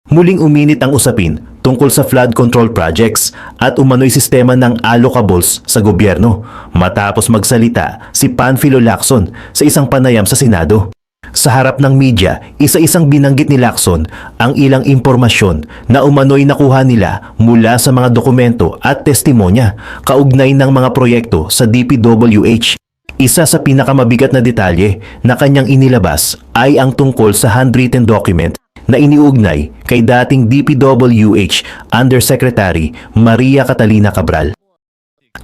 Muling uminit ang usapin tungkol sa flood control projects at umano'y sistema ng allocables sa gobyerno matapos magsalita si Panfilo Lacson sa isang panayam sa Senado. Sa harap ng media, isa-isang binanggit ni Lacson ang ilang impormasyon na umano'y nakuha nila mula sa mga dokumento at testimonya kaugnay ng mga proyekto sa DPWH. Isa sa pinakamabigat na detalye na kanyang inilabas ay ang tungkol sa handwritten document na iniugnay kay dating DPWH Undersecretary Maria Catalina Cabral.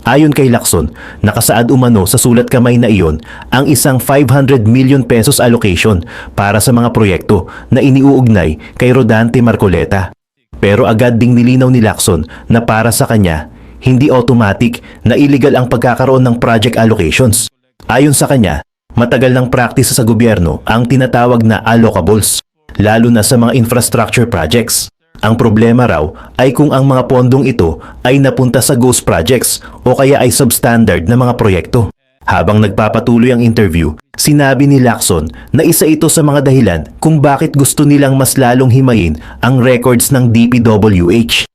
Ayon kay Lacson, nakasaad umano sa sulat kamay na iyon ang isang 500 million pesos allocation para sa mga proyekto na iniuugnay kay Rodante Marcoleta. Pero agad ding nilinaw ni Lacson na para sa kanya, hindi automatic na illegal ang pagkakaroon ng project allocations. Ayon sa kanya, matagal ng practice sa gobyerno ang tinatawag na allocables, lalo na sa mga infrastructure projects. Ang problema raw ay kung ang mga pondong ito ay napunta sa ghost projects o kaya ay substandard na mga proyekto. Habang nagpapatuloy ang interview, sinabi ni Lacson na isa ito sa mga dahilan kung bakit gusto nilang mas lalong himayin ang records ng DPWH.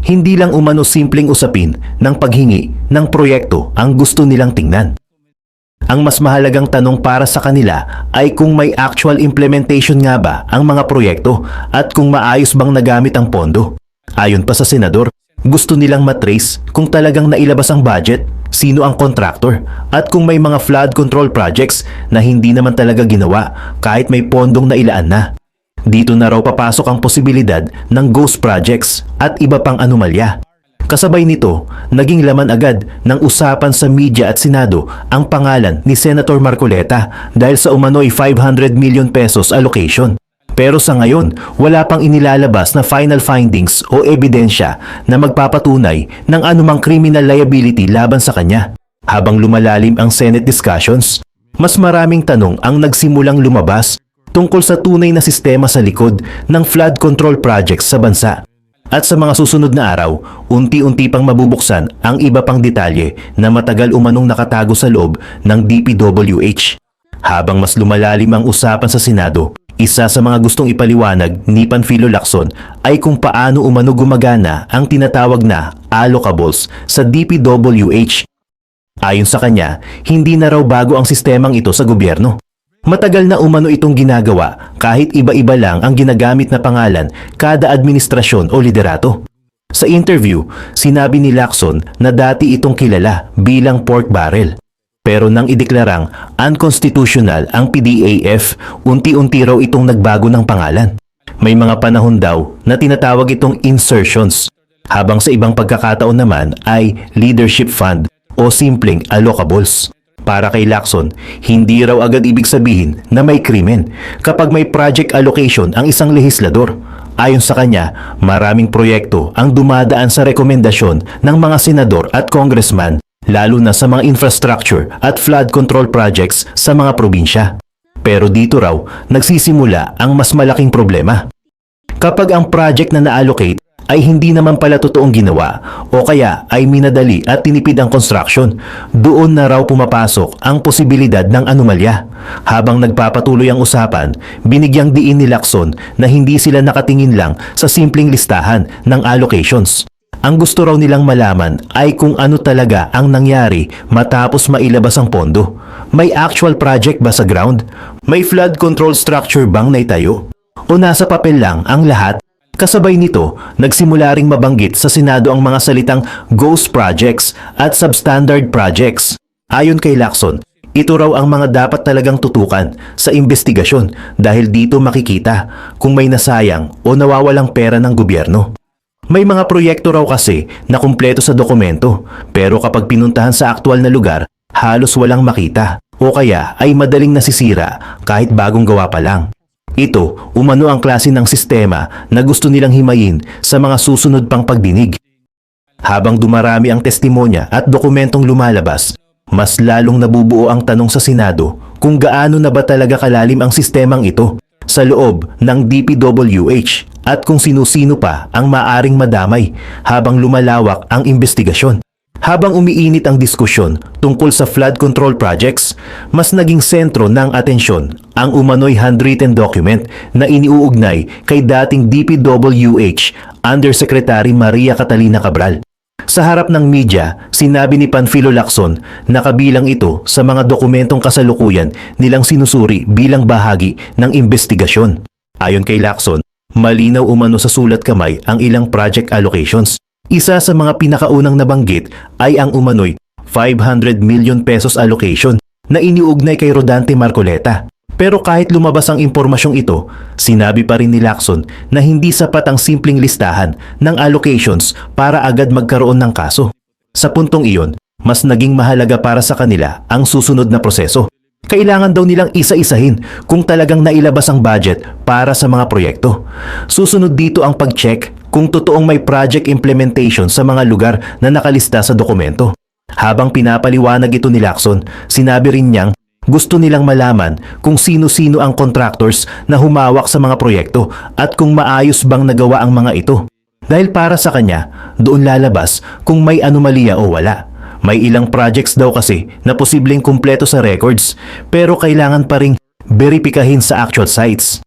Hindi lang umano simpleng usapin ng paghingi ng proyekto ang gusto nilang tingnan. Ang mas mahalagang tanong para sa kanila ay kung may actual implementation nga ba ang mga proyekto at kung maayos bang nagamit ang pondo. Ayon pa sa senador, gusto nilang matrace kung talagang nailabas ang budget, sino ang contractor, at kung may mga flood control projects na hindi naman talaga ginawa kahit may pondong nailaan na. Dito na raw papasok ang posibilidad ng ghost projects at iba pang anomalya. Kasabay nito, naging laman agad ng usapan sa media at Senado ang pangalan ni Senator Marcoleta dahil sa umano'y 500 million pesos allocation. Pero sa ngayon, wala pang inilalabas na final findings o ebidensya na magpapatunay ng anumang criminal liability laban sa kanya. Habang lumalalim ang Senate discussions, mas maraming tanong ang nagsimulang lumabas tungkol sa tunay na sistema sa likod ng flood control projects sa bansa. At sa mga susunod na araw, unti-unti pang mabubuksan ang iba pang detalye na matagal umanong nakatago sa loob ng DPWH. Habang mas lumalalim ang usapan sa Senado, isa sa mga gustong ipaliwanag ni Panfilo Lacson ay kung paano umano gumagana ang tinatawag na allocables sa DPWH. Ayon sa kanya, hindi na raw bago ang sistemang ito sa gobyerno. Matagal na umano itong ginagawa kahit iba-iba lang ang ginagamit na pangalan kada administrasyon o liderato. Sa interview, sinabi ni Lacson na dati itong kilala bilang pork barrel. Pero nang ideklarang unconstitutional ang PDAF, unti-unti raw itong nagbago ng pangalan. May mga panahon daw na tinatawag itong insertions, habang sa ibang pagkakataon naman ay leadership fund o simpleng allocables. Para kay Lacson, hindi raw agad ibig sabihin na may krimen kapag may project allocation ang isang lehislador. Ayon sa kanya, maraming proyekto ang dumadaan sa rekomendasyon ng mga senador at congressman, lalo na sa mga infrastructure at flood control projects sa mga probinsya. Pero dito raw, nagsisimula ang mas malaking problema. Kapag ang project na na-allocate ay hindi naman pala totoong ginawa o kaya ay minadali at tinipid ang construction, doon na raw pumapasok ang posibilidad ng anomalya. Habang nagpapatuloy ang usapan, binigyang diin ni Lacson na hindi sila nakatingin lang sa simpleng listahan ng allocations. Ang gusto raw nilang malaman ay kung ano talaga ang nangyari matapos mailabas ang pondo. May actual project ba sa ground? May flood control structure bang naitayo? O nasa papel lang ang lahat? Kasabay nito, nagsimula ring mabanggit sa Senado ang mga salitang ghost projects at substandard projects. Ayon kay Lacson, ito raw ang mga dapat talagang tutukan sa investigasyon dahil dito makikita kung may nasayang o nawawalang pera ng gobyerno. May mga proyekto raw kasi na kumpleto sa dokumento, pero kapag pinuntahan sa aktual na lugar, halos walang makita o kaya ay madaling nasisira kahit bagong gawa pa lang. Ito, umano ang klase ng sistema na gusto nilang himayin sa mga susunod pang pagdinig. Habang dumarami ang testimonya at dokumentong lumalabas, mas lalong nabubuo ang tanong sa Senado kung gaano na ba talaga kalalim ang sistemang ito sa loob ng DPWH at kung sino-sino pa ang maaring madamay habang lumalawak ang investigasyon. Habang umiinit ang diskusyon tungkol sa flood control projects, mas naging sentro ng atensyon ang umano'y handwritten document na iniuugnay kay dating DPWH Undersecretary Maria Catalina Cabral. Sa harap ng media, sinabi ni Panfilo Lacson na kabilang ito sa mga dokumentong kasalukuyan nilang sinusuri bilang bahagi ng investigasyon. Ayon kay Lacson, malinaw umano sa sulat kamay ang ilang project allocations. Isa sa mga pinakaunang nabanggit ay ang umano'y 500 million pesos allocation na iniugnay kay Rodante Marcoleta. Pero kahit lumabas ang impormasyong ito, sinabi pa rin ni Lacson na hindi sapat ang simpleng listahan ng allocations para agad magkaroon ng kaso. Sa puntong iyon, mas naging mahalaga para sa kanila ang susunod na proseso. Kailangan daw nilang isa-isahin kung talagang nailabas ang budget para sa mga proyekto. Susunod dito ang pag-check kung totoong may project implementation sa mga lugar na nakalista sa dokumento. Habang pinapaliwanag ito ni Lacson, sinabi rin niyang gusto nilang malaman kung sino-sino ang contractors na humawak sa mga proyekto at kung maayos bang nagawa ang mga ito. Dahil para sa kanya, doon lalabas kung may anomalya o wala. May ilang projects daw kasi na posibleng kumpleto sa records pero kailangan pa ring beripikahin sa actual sites.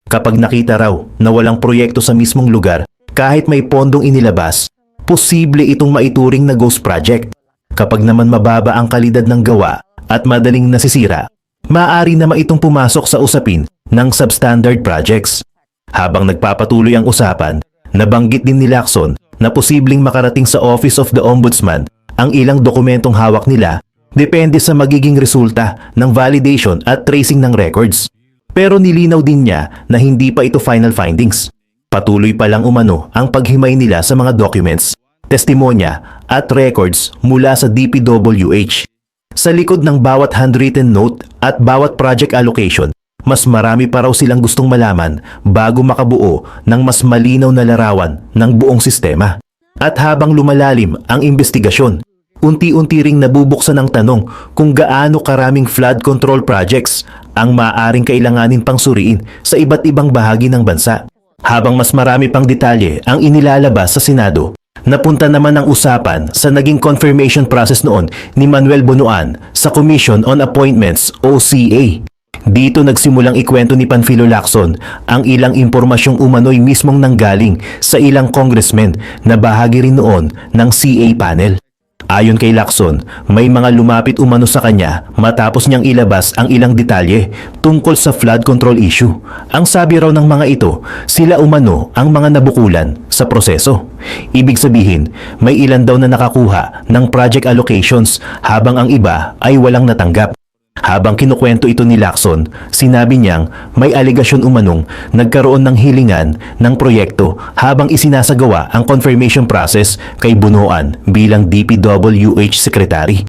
Kapag nakita raw na walang proyekto sa mismong lugar kahit may pondong inilabas, posible itong maituring na ghost project. Kapag naman mababa ang kalidad ng gawa at madaling nasisira, maaari naman itong pumasok sa usapin ng substandard projects. Habang nagpapatuloy ang usapan, nabanggit din ni Lacson na posibleng makarating sa Office of the Ombudsman ang ilang dokumentong hawak nila depende sa magiging resulta ng validation at tracing ng records. Pero nilinaw din niya na hindi pa ito final findings. Patuloy pa lang umano ang paghimay nila sa mga documents, testimonya at records mula sa DPWH. Sa likod ng bawat handwritten note at bawat project allocation, mas marami pa raw silang gustong malaman bago makabuo ng mas malinaw na larawan ng buong sistema. At habang lumalalim ang investigasyon, unti-unti ring nabubuksan ang tanong kung gaano karaming flood control projects ang maaaring kailanganin pang suriin sa iba't ibang bahagi ng bansa. Habang mas marami pang detalye ang inilalabas sa Senado, napunta naman ang usapan sa naging confirmation process noon ni Manuel Bonoan sa Commission on Appointments o CA. Dito nagsimulang ikwento ni Panfilo Lacson ang ilang impormasyong umano'y mismong nanggaling sa ilang congressmen na bahagi rin noon ng CA panel. Ayon kay Lacson, may mga lumapit umano sa kanya matapos niyang ilabas ang ilang detalye tungkol sa flood control issue. Ang sabi raw ng mga ito, sila umano ang mga nabukulan sa proseso. Ibig sabihin, may ilan daw na nakakuha ng project allocations habang ang iba ay walang natanggap. Habang kinukwento ito ni Lacson, sinabi niyang may aligasyon umanong nagkaroon ng hilingan ng proyekto habang isinasagawa ang confirmation process kay Bonoan bilang DPWH Secretary.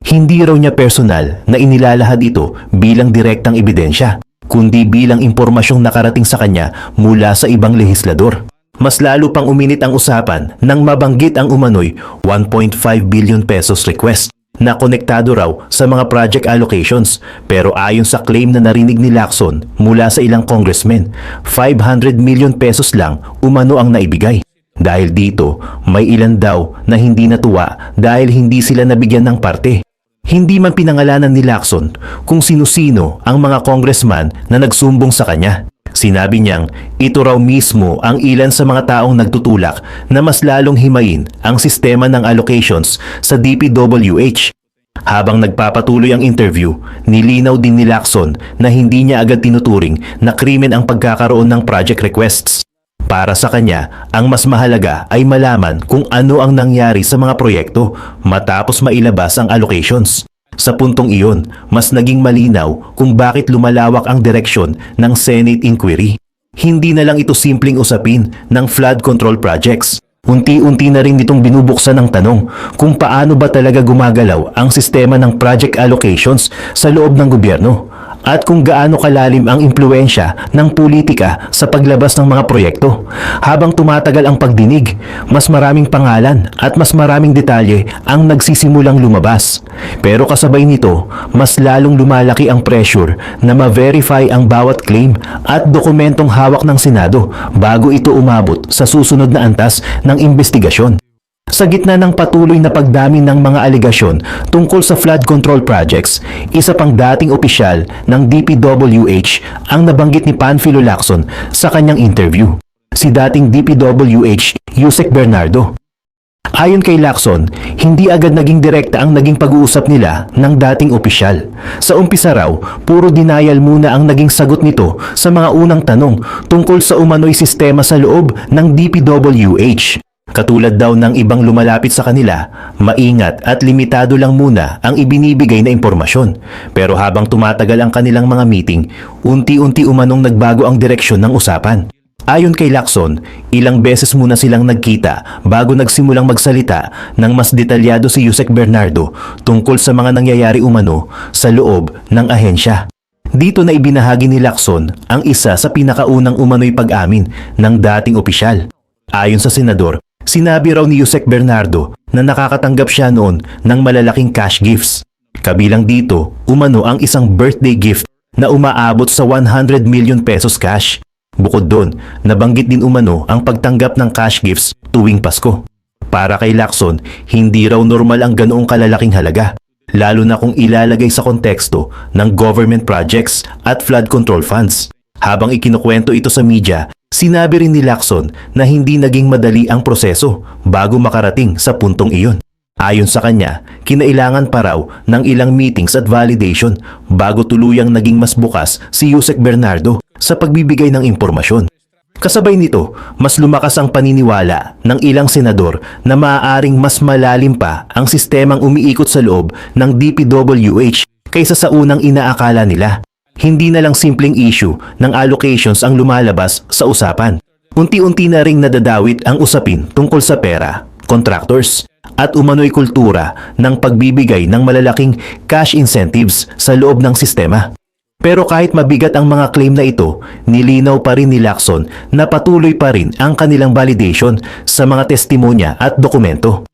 Hindi raw niya personal na inilalahad ito bilang direktang ebidensya, kundi bilang impormasyong nakarating sa kanya mula sa ibang lehislador. Mas lalo pang uminit ang usapan nang mabanggit ang umano'y 1.5 billion pesos request na konektado raw sa mga project allocations, pero ayon sa claim na narinig ni Lacson mula sa ilang congressmen, 500 million pesos lang umano ang naibigay. Dahil dito, may ilan daw na hindi natuwa dahil hindi sila nabigyan ng parte. Hindi man pinangalanan ni Lacson kung sino-sino ang mga congressman na nagsumbong sa kanya. Sinabi niyang ito raw mismo ang ilan sa mga taong nagtutulak na mas lalong himayin ang sistema ng allocations sa DPWH. Habang nagpapatuloy ang interview, nilinaw din ni Lacson na hindi niya agad tinuturing na krimen ang pagkakaroon ng project requests. Para sa kanya, ang mas mahalaga ay malaman kung ano ang nangyari sa mga proyekto matapos mailabas ang allocations. Sa puntong iyon, mas naging malinaw kung bakit lumalawak ang direksyon ng Senate inquiry. Hindi na lang ito simpleng usapin ng flood control projects. Unti-unti na rin itong binubuksan ng tanong kung paano ba talaga gumagalaw ang sistema ng project allocations sa loob ng gobyerno at kung gaano kalalim ang impluensya ng politika sa paglabas ng mga proyekto. Habang tumatagal ang pagdinig, mas maraming pangalan at mas maraming detalye ang nagsisimulang lumabas. Pero kasabay nito, mas lalong lumalaki ang pressure na ma-verify ang bawat claim at dokumentong hawak ng Senado bago ito umabot sa susunod na antas ng investigasyon. Sa gitna ng patuloy na pagdami ng mga aligasyon tungkol sa flood control projects, isa pang dating opisyal ng DPWH ang nabanggit ni Panfilo Lacson sa kanyang interview, si dating DPWH Yusek Bernardo. Ayon kay Lacson, hindi agad naging direkta ang naging pag-uusap nila ng dating opisyal. Sa umpisa raw, puro denial muna ang naging sagot nito sa mga unang tanong tungkol sa umano'y sistema sa loob ng DPWH. Katulad daw ng ibang lumalapit sa kanila, maingat at limitado lang muna ang ibinibigay na impormasyon. Pero habang tumatagal ang kanilang mga meeting, unti-unti umanong nagbago ang direksyon ng usapan. Ayon kay Lacson, ilang beses muna silang nagkita bago nagsimulang magsalita ng mas detalyado si Yusek Bernardo tungkol sa mga nangyayari umano sa loob ng ahensya. Dito na ibinahagi ni Lacson ang isa sa pinakaunang umano'y pag-amin ng dating opisyal. Ayon sa senador, sinabi raw ni Yusek Bernardo na nakakatanggap siya noon ng malalaking cash gifts. Kabilang dito, umano ang isang birthday gift na umaabot sa 100 million pesos cash. Bukod doon, nabanggit din umano ang pagtanggap ng cash gifts tuwing Pasko. Para kay Lacson, hindi raw normal ang ganoong kalalaking halaga, lalo na kung ilalagay sa konteksto ng government projects at flood control funds. Habang ikinukwento ito sa media, sinabi rin ni Lacson na hindi naging madali ang proseso bago makarating sa puntong iyon. Ayon sa kanya, kinailangan pa raw ng ilang meetings at validation bago tuluyang naging mas bukas si Yusek Bernardo sa pagbibigay ng impormasyon. Kasabay nito, mas lumakas ang paniniwala ng ilang senador na maaaring mas malalim pa ang sistemang umiikot sa loob ng DPWH kaysa sa unang inaakala nila. Hindi na lang simpleng issue ng allocations ang lumalabas sa usapan. Unti-unti na ring nadadawit ang usapin tungkol sa pera, contractors, at umano'y kultura ng pagbibigay ng malalaking cash incentives sa loob ng sistema. Pero kahit mabigat ang mga claim na ito, nilinaw pa rin ni Lacson na patuloy pa rin ang kanilang validation sa mga testimonya at dokumento.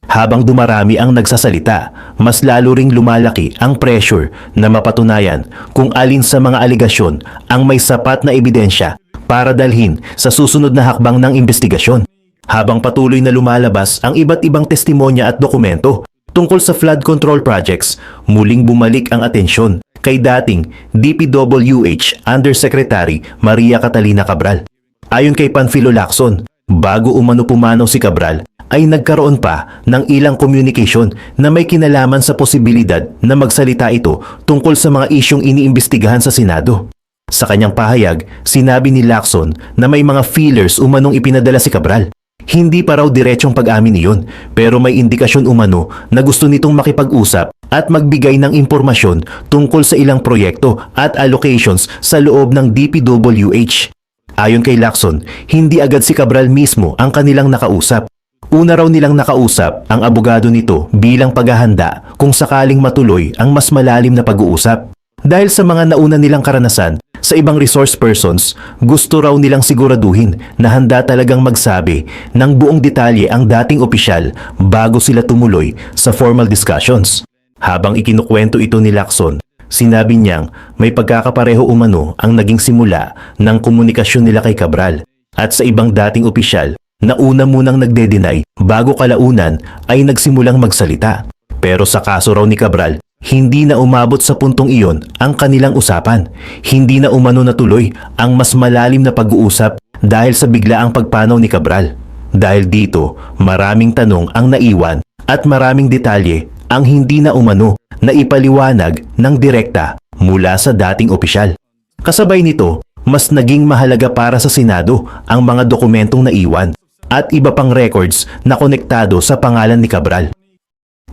Habang dumarami ang nagsasalita, mas lalo ring lumalaki ang pressure na mapatunayan kung alin sa mga aligasyon ang may sapat na ebidensya para dalhin sa susunod na hakbang ng investigasyon. Habang patuloy na lumalabas ang iba't ibang testimonya at dokumento tungkol sa flood control projects, muling bumalik ang atensyon kay dating DPWH Undersecretary Maria Catalina Cabral. Ayon kay Panfilo Lacson, bago umano pumanaw si Cabral, ay nagkaroon pa ng ilang communication na may kinalaman sa posibilidad na magsalita ito tungkol sa mga isyong iniimbestigahan sa Senado. Sa kanyang pahayag, sinabi ni Lacson na may mga feelers umanong ipinadala si Cabral. Hindi pa raw diretsong pag-amin iyon, pero may indikasyon umano na gusto nitong makipag-usap at magbigay ng impormasyon tungkol sa ilang proyekto at allocations sa loob ng DPWH. Ayon kay Lacson, hindi agad si Cabral mismo ang kanilang nakausap. Una raw nilang nakausap ang abogado nito bilang paghahanda kung sakaling matuloy ang mas malalim na pag-uusap. Dahil sa mga nauna nilang karanasan sa ibang resource persons, gusto raw nilang siguraduhin na handa talagang magsabi ng buong detalye ang dating opisyal bago sila tumuloy sa formal discussions. Habang ikinukwento ito ni Lacson, sinabi niyang may pagkakapareho umano ang naging simula ng komunikasyon nila kay Cabral at sa ibang dating opisyal na una munang nagde-deny bago kalaunan ay nagsimulang magsalita. Pero sa kaso raw ni Cabral, hindi na umabot sa puntong iyon ang kanilang usapan. Hindi na umano natuloy ang mas malalim na pag-uusap dahil sa biglaang pagpanaw ni Cabral. Dahil dito, maraming tanong ang naiwan at maraming detalye ang hindi na umano na ipaliwanag ng direkta mula sa dating opisyal. Kasabay nito, mas naging mahalaga para sa Senado ang mga dokumentong naiwan at iba pang records na konektado sa pangalan ni Cabral.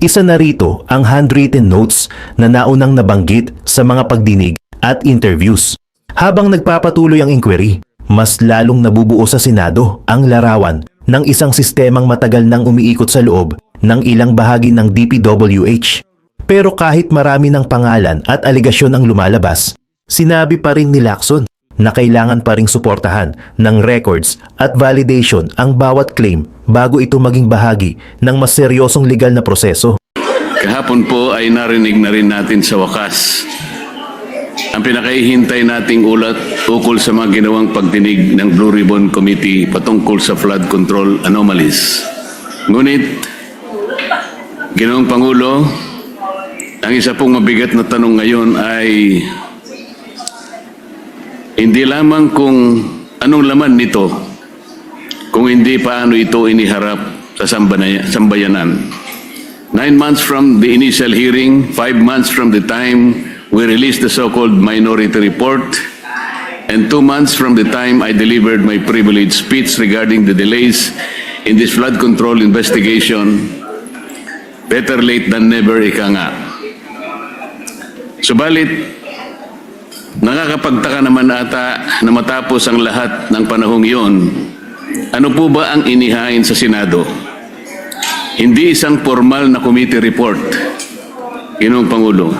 Isa na rito ang handwritten notes na naunang nabanggit sa mga pagdinig at interviews. Habang nagpapatuloy ang inquiry, mas lalong nabubuo sa Senado ang larawan ng isang sistemang matagal nang umiikot sa loob ng ilang bahagi ng DPWH. Pero kahit marami ng pangalan at aligasyon ang lumalabas, sinabi pa rin ni Lacson na kailangan pa ring suportahan ng records at validation ang bawat claim bago ito maging bahagi ng mas seryosong legal na proseso. Kahapon po ay narinig na rin natin sa wakas ang pinakahihintay nating ulat ukol sa mga ginawang pagdinig ng Blue Ribbon Committee patungkol sa flood control anomalies. Ngunit, Ginoong Pangulo, ang isa pong mabigat na tanong ngayon ay hindi lamang kung anong laman nito, kung hindi paano ito iniharap sa sambayanan. 9 months from the initial hearing, 5 months from the time we released the so-called minority report, and 2 months from the time I delivered my privileged speech regarding the delays in this flood control investigation, better late than never, ika nga. Subalit, nakakapagtaka naman ata na matapos ang lahat ng panahong iyon, ano po ba ang inihain sa Senado? Hindi isang formal na committee report, Ginoong Pangulo.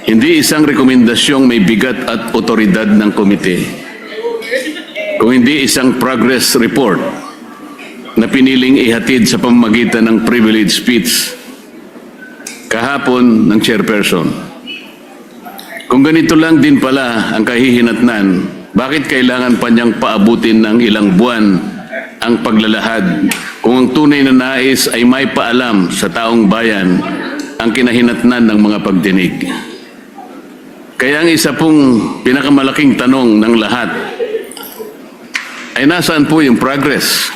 Hindi isang rekomendasyong may bigat at otoridad ng komite. Kung hindi isang progress report na piniling ihatid sa pamamagitan ng privilege speech kahapon ng chairperson. Kung ganito lang din pala ang kahihinatnan, bakit kailangan pa niyang paabutin ng ilang buwan ang paglalahad kung ang tunay na nais ay may paalam sa taong bayan ang kinahinatnan ng mga pagdinig? Kaya ang isa pong pinakamalaking tanong ng lahat ay nasaan po yung progress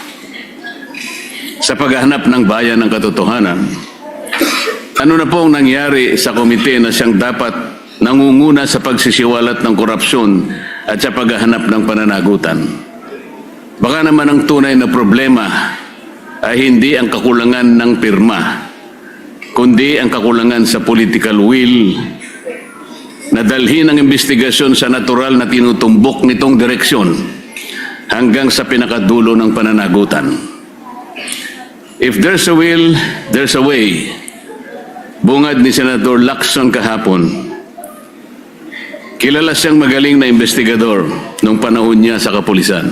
sa paghahanap ng bayan ng katotohanan? Ano na po ang nangyari sa komite na siyang dapat nangunguna sa pagsisiwalat ng korupsyon at sa paghahanap ng pananagutan? Baka naman ang tunay na problema ay hindi ang kakulangan ng pirma, kundi ang kakulangan sa political will na dalhin ang investigasyon sa natural na tinutumbok nitong direksyon hanggang sa pinakadulo ng pananagutan. If there's a will, there's a way. Bungad ni Senator Lacson kahapon. Kilala siyang magaling na investigador nung panahon niya sa kapulisan.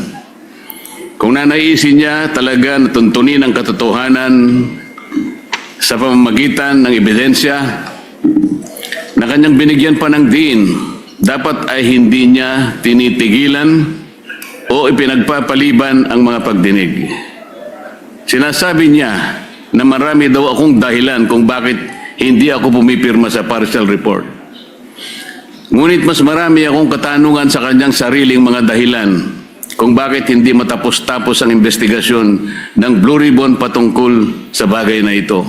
Kung nanaisin niya talaga na tuntunin ang katotohanan sa pamamagitan ng ebidensya na kanyang binigyan pa ng diin, dapat ay hindi niya tinitigilan o ipinagpapaliban ang mga pagdinig. Sinasabi niya na marami daw akong dahilan kung bakit hindi ako pumipirma sa partial report. Ngunit mas marami akong katanungan sa kanyang sariling mga dahilan kung bakit hindi matapos-tapos ang investigasyon ng Blue Ribbon patungkol sa bagay na ito.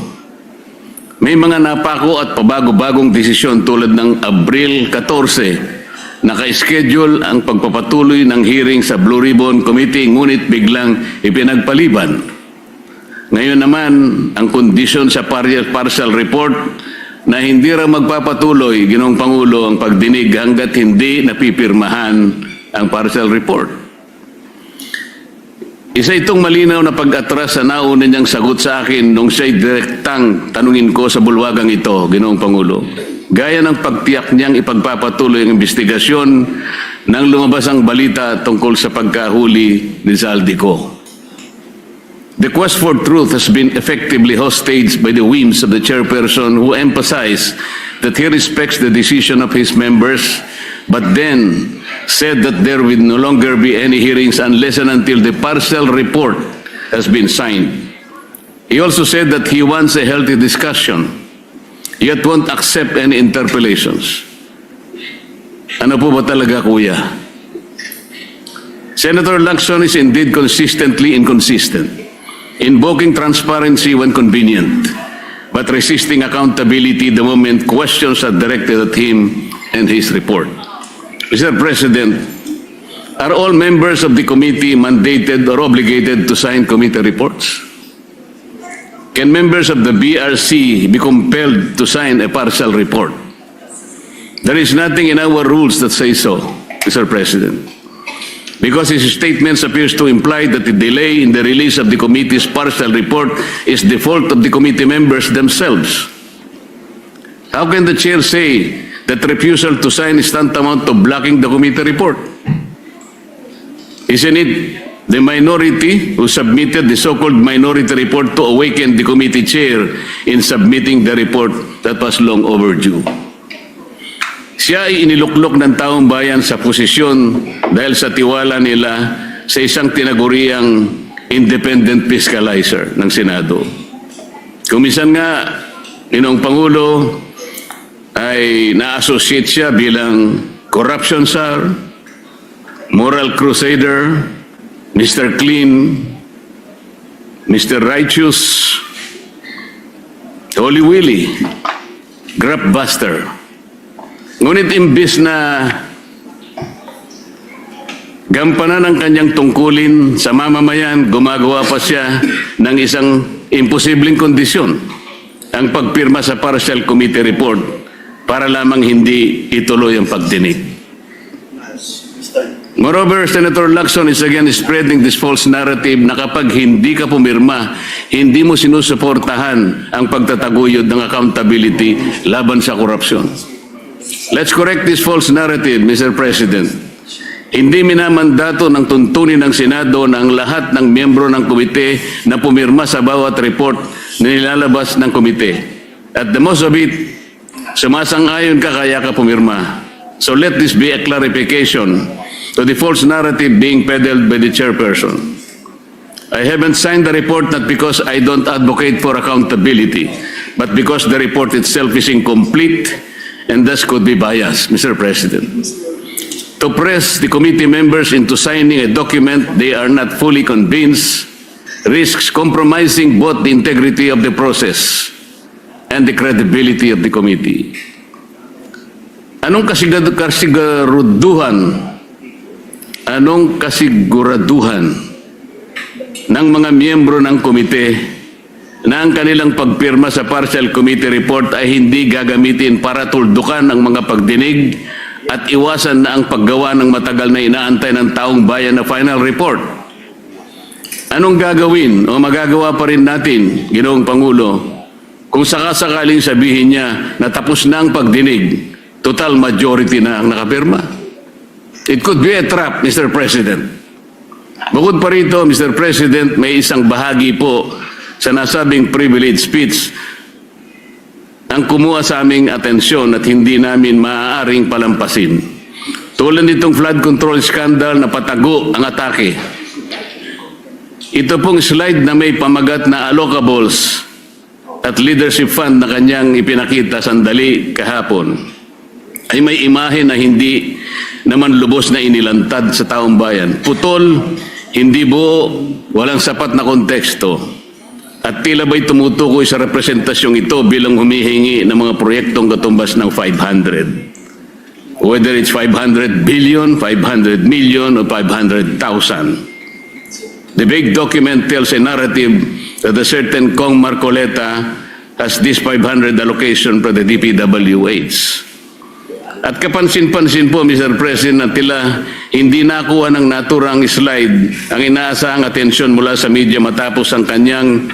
May mga napako at pabago-bagong desisyon tulad ng Abril 14, naka-schedule ang pagpapatuloy ng hearing sa Blue Ribbon Committee ngunit biglang ipinagpaliban. Ngayon naman, ang kondisyon sa partial report na hindi raw magpapatuloy, Ginoong Pangulo, ang pagdinig hanggat hindi napipirmahan ang partial report. Isa itong malinaw na pag-atras sa nauna niyang sagot sa akin nung siya'y direktang tanungin ko sa bulwagang ito, Ginoong Pangulo. Gaya ng pagtiyak niyang ipagpapatuloy ang investigasyon nang lumabas ang balita tungkol sa pagkahuli ni Zaldico. The quest for truth has been effectively hostaged by the whims of the chairperson who emphasized that he respects the decision of his members, but then said that there will no longer be any hearings unless and until the partial report has been signed. He also said that he wants a healthy discussion, yet won't accept any interpellations. Ano po ba talaga, kuya? Senator Lacson is indeed consistently inconsistent, invoking transparency when convenient, but resisting accountability the moment questions are directed at him and his report. Mr. President, are all members of the committee mandated or obligated to sign committee reports? Can members of the BRC be compelled to sign a partial report? There is nothing in our rules that say so, Mr. President. Because his statements appears to imply that the delay in the release of the committee's partial report is the fault of the committee members themselves. How can the chair say that refusal to sign is tantamount to blocking the committee report? Isn't it the minority who submitted the so-called minority report to awaken the committee chair in submitting the report that was long overdue? Siya ay iniluklok ng taong bayan sa posisyon dahil sa tiwala nila sa isang tinaguriang independent fiscalizer ng Senado. Kung minsan nga, Ginoong Pangulo ay na-associate siya bilang corruption czar, moral crusader, Mr. Clean, Mr. Righteous, Holy Willy, Grab Buster. Ngunit imbis na gampanan ang kanyang tungkulin sa mamamayan, gumagawa pa siya ng isang imposibleng kondisyon, ang pagpirma sa partial committee report para lamang hindi ituloy ang pagdinig. Moreover, Senator Lacson is again spreading this false narrative na kapag hindi ka pumirma, hindi mo sinusuportahan ang pagtataguyod ng accountability laban sa korupsyon. Let's correct this false narrative, Mr. President. Hindi minamandato ng tuntunin ng Senado na ang lahat ng miyembro ng komite na pumirma sa bawat report na nilalabas ng komite. At the most of it, sumasang-ayon ka kaya ka pumirma. So let this be a clarification to the false narrative being peddled by the chairperson. I haven't signed the report not because I don't advocate for accountability, but because the report itself is incomplete and thus could be biased, Mr. President. To press the committee members into signing a document they are not fully convinced risks compromising both the integrity of the process and the credibility of the committee. Anong kasiguraduhan ng mga miyembro ng komite na ang kanilang pagpirma sa partial committee report ay hindi gagamitin para tuldukan ang mga pagdinig at iwasan na ang paggawa ng matagal na inaantay ng taong bayan na final report? Anong gagawin o magagawa pa rin natin, Ginoong Pangulo, kung sakasakaling sabihin niya na tapos na ang pagdinig, total majority na ang nakapirma? It could be a trap, Mr. President. Bukod pa rito, Mr. President, may isang bahagi po sa nasabing privilege speech ang kumuha sa aming atensyon at hindi namin maaaring palampasin. Tulad nitong flood control scandal na patago ang atake. Ito pong slide na may pamagat na allocables at leadership fund na kanyang ipinakita sandali kahapon ay may imahe na hindi naman lubos na inilantad sa taong bayan. Putol, hindi buo, walang sapat na konteksto. At tila ba'y tumutukoy sa representasyong ito bilang humihingi ng mga proyektong katumbas ng 500. Whether it's 500 billion, 500 million, or 500,000. The big document tells a narrative that a certain Kong Marcoleta has this 500 allocation for the DPWH. At kapansin-pansin po, Mr. President, na tila hindi nakuha ng naturang slide ang inaasahang atensyon mula sa media matapos ang kanyang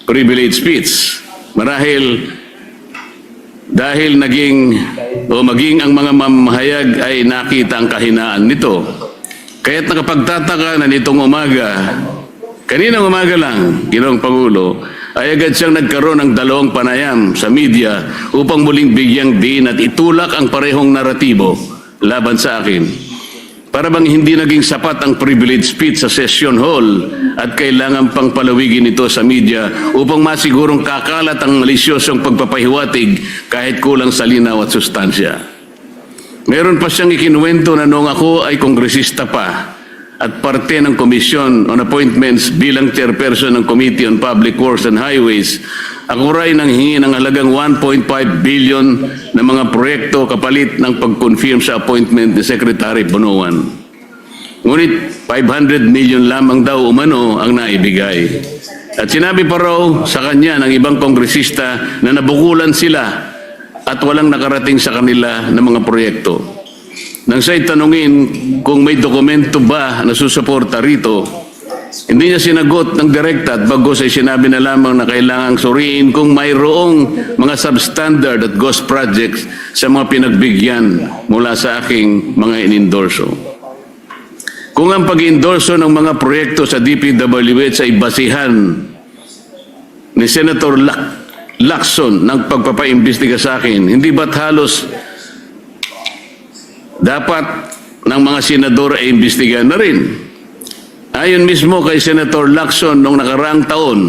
privilege speech. Marahil dahil maging ang mga mamahayag ay nakita ang kahinaan nito. Kaya't nakapagtataka na nitong umaga, kaninang umaga lang, Ginoong Pangulo, ay agad siyang nagkaroon ng dalawang panayam sa media upang muling bigyang diin at itulak ang parehong naratibo laban sa akin. Para bang hindi naging sapat ang privilege speech sa session hall at kailangan pang palawigin ito sa media upang masigurong kakalat ang malisyosong pagpapahiwatig kahit kulang sa linaw at sustansya. Meron pa siyang ikinuwento na noong ako ay kongresista pa at parte ng Commission on Appointments bilang chairperson ng Committee on Public Works and Highways, ako rin nang hingi ng halagang 1.5 billion na mga proyekto kapalit ng pag-confirm sa appointment ni Secretary Bonoan. Ngunit 500 million lamang daw umano ang naibigay. At sinabi pa raw sa kanya ng ibang kongresista na nabukulan sila at walang nakarating sa kanila na mga proyekto. Nang siya'y tanungin kung may dokumento ba na susuporta rito, hindi niya sinagot ng direkta at bagos ay sinabi na lamang na kailangang suriin kung mayroong mga substandard at ghost projects sa mga pinagbigyan mula sa aking mga inendorso. Kung ang pag-endorso ng mga proyekto sa DPWH ay basihan ni Senator Lacson ng pagpapaimbestiga sa akin, hindi ba't halos dapat ng mga senador ay imbestigahan na rin? Ayon mismo kay Senator Lacson noong nakaraang taon,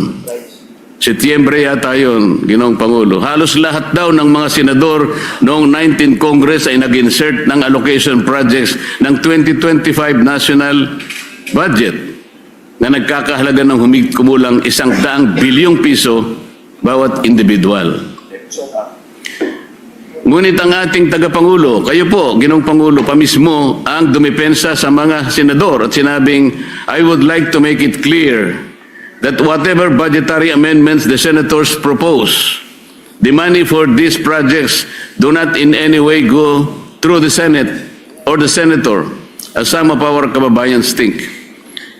Setyembre yata yun, Ginoong Pangulo, halos lahat daw ng mga senador noong 19 Congress ay nag-insert ng allocation projects ng 2025 national budget na nagkakahalaga ng kumulang 100 bilyong piso bawat individual. Ngunit ang ating tagapangulo, kayo po, Ginoong Pangulo, pamismo ang dumipensa sa mga senador at sinabing, I would like to make it clear that whatever budgetary amendments the senators propose, the money for these projects do not in any way go through the Senate or the senator, as some of our kababayans think.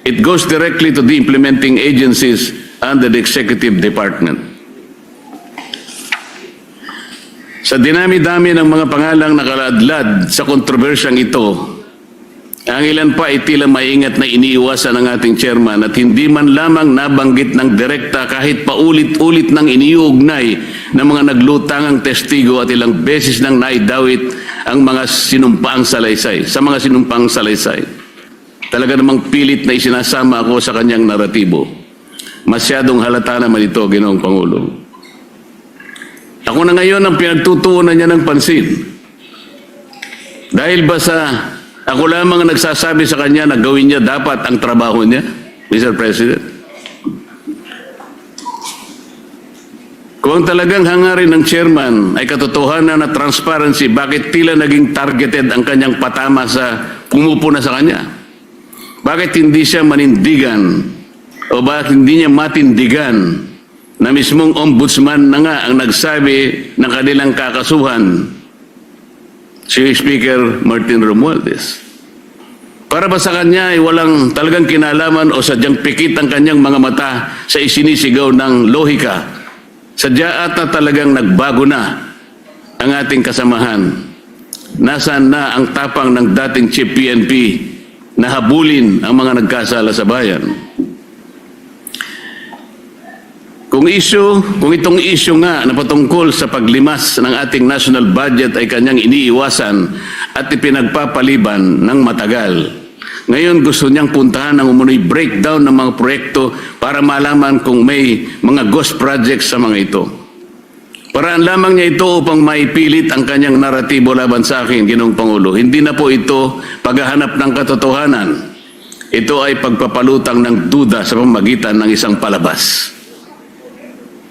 It goes directly to the implementing agencies under the executive department. Sa dinami-dami ng mga pangalang nakaladlad sa kontrobersyang ito, ang ilan pa ay tila maingat na iniiwasan ng ating chairman at hindi man lamang nabanggit ng direkta kahit paulit-ulit nang iniuugnay ng mga naglutangang testigo at ilang beses nang naidawit ang mga sinumpaang salaysay, sa mga sinumpaang salaysay. Talaga namang pilit na isinasama ako sa kanyang naratibo. Masyadong halata naman ito, Ginoong Pangulo. Ako na ngayon ang pinagtutuunan niya ng pansin. Dahil ba sa ako lamang ang nagsasabi sa kanya na gawin niya dapat ang trabaho niya, Mr. President? Kung ang talagang hangarin ng chairman ay katotohanan na transparency, bakit tila naging targeted ang kanyang patama sa pumupuna sa kanya? Bakit hindi siya manindigan o bakit hindi niya matindigan na mismong ombudsman na nga ang nagsabi ng kanilang kakasuhan, si Speaker Martin Romualdez? Para ba sa kanya ay walang talagang kinalaman o sadyang pikit ang kanyang mga mata sa isinisigaw ng lohika? Sadya ata talagang nagbago na ang ating kasamahan. Nasaan na ang tapang ng dating Chief PNP na habulin ang mga nagkasala sa bayan? Kung itong issue nga na patungkol sa paglimas ng ating national budget ay kanyang iniiwasan at ipinagpapaliban ng matagal, ngayon gusto niyang puntahan ng umunoy breakdown ng mga proyekto para malaman kung may mga ghost projects sa mga ito. Paraan lamang niya ito upang maipilit ang kanyang naratibo laban sa akin, Ginoong Pangulo. Hindi na po ito paghahanap ng katotohanan. Ito ay pagpapalutang ng duda sa pamamagitan ng isang palabas.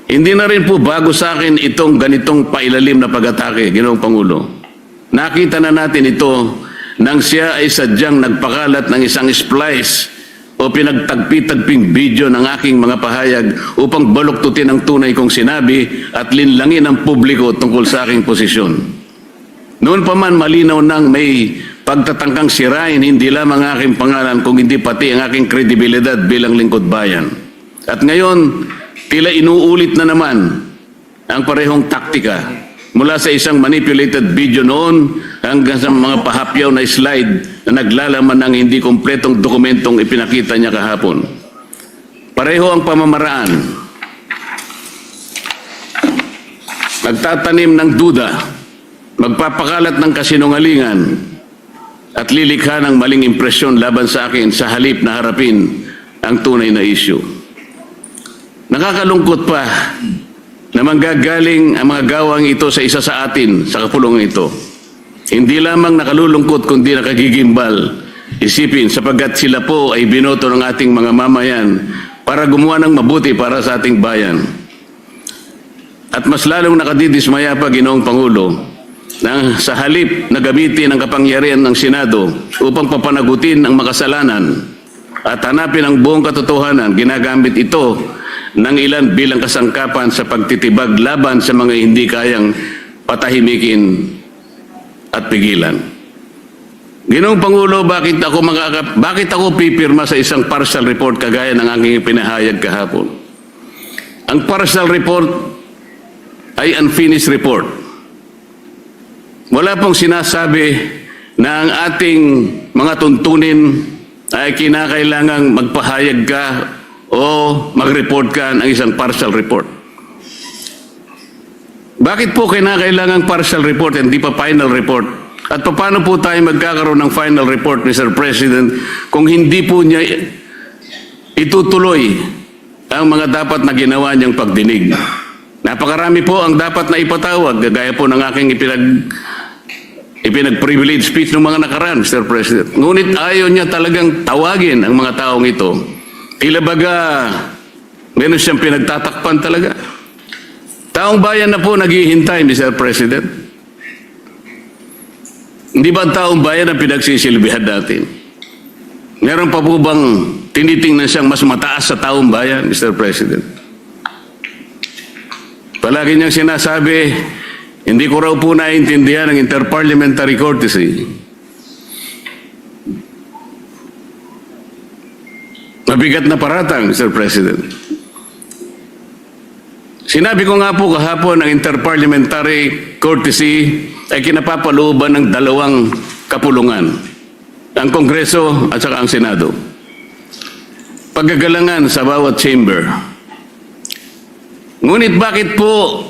Hindi na rin po bago sa akin itong ganitong pailalim na pag-atake, Ginoong Pangulo. Nakita na natin ito nang siya ay sadyang nagpakalat ng isang splice o pinagtagpi-tagping video ng aking mga pahayag upang baluktutin ang tunay kong sinabi at linlangin ang publiko tungkol sa aking posisyon. Noon pa man malinaw nang may pagtatangkang sirain hindi lamang ang aking pangalan kung hindi pati ang aking kredibilidad bilang lingkod bayan. At ngayon, tila inuulit na naman ang parehong taktika mula sa isang manipulated video noon hanggang sa mga pahapyaw na slide na naglalaman ng hindi kumpletong dokumentong ipinakita niya kahapon. Pareho ang pamamaraan. Nagtatanim ng duda, magpapakalat ng kasinungalingan at lilikha ng maling impresyon laban sa akin sa halip na harapin ang tunay na issue. Nakakalungkot pa na manggagaling ang mga gawang ito sa isa sa atin sa kapulungan ito. Hindi lamang nakalulungkot kundi nakagigimbal. Isipin sapagkat sila po ay binoto ng ating mga mamayan para gumawa ng mabuti para sa ating bayan. At mas lalong nakadidismaya pa, Ginoong Pangulo, na sa halip na gamitin ang kapangyarihan ng Senado upang papanagutin ang makasalanan at hanapin ang buong katotohanan, ginagamit ito ng ilan bilang kasangkapan sa pagtitibag laban sa mga hindi kayang patahimikin at pigilan. Ginoong Pangulo, bakit ako pipirma sa isang partial report kagaya ng aking pinahayag kahapon? Ang partial report ay unfinished report. Wala pong sinasabi na ang ating mga tuntunin ay kinakailangang magpahayag ka o mag-report ka ng isang partial report. Bakit po kinakailangang partial report and di pa final report? At paano po tayo magkakaroon ng final report, Mr. President, kung hindi po niya itutuloy ang mga dapat na ginawa niyang pagdinig. Napakarami po ang dapat na ipatawag, gaya po ng aking ipinag-privilege speech ng mga nakaraan, Mr. President. Ngunit ayaw niya talagang tawagin ang mga taong ito. Tila baga, meron siyang pinagtatakpan talaga. Taong bayan na po naghihintay, Mr. President. Hindi ba ang taong bayan ang pinagsisilbihan natin? Meron pa po bang tinitingnan siyang mas mataas sa taong bayan, Mr. President? Palagi niyang sinasabi, hindi ko raw po naiintindihan ang interparliamentary courtesy. Mabigat na paratang, Mr. President. Sinabi ko nga po kahapon, ang interparliamentary courtesy ay kinapapalooban ng dalawang kapulungan. Ang Kongreso at saka ang Senado. Paggagalangan sa bawat chamber. Ngunit bakit po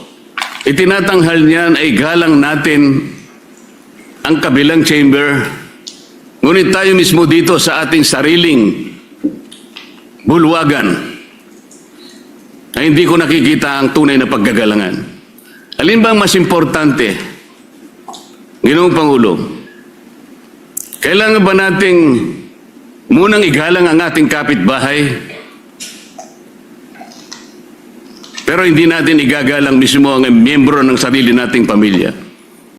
itinatanghal niyan ay galang natin ang kabilang chamber, ngunit tayo mismo dito sa ating sariling bulwagan ay hindi ko nakikita ang tunay na paggagalangan. Alin ba ang mas importante, Ginoong Pangulo? Kailangan ba nating munang igalang ang ating kapitbahay, pero hindi natin igagalang mismo ang miyembro ng sarili nating pamilya?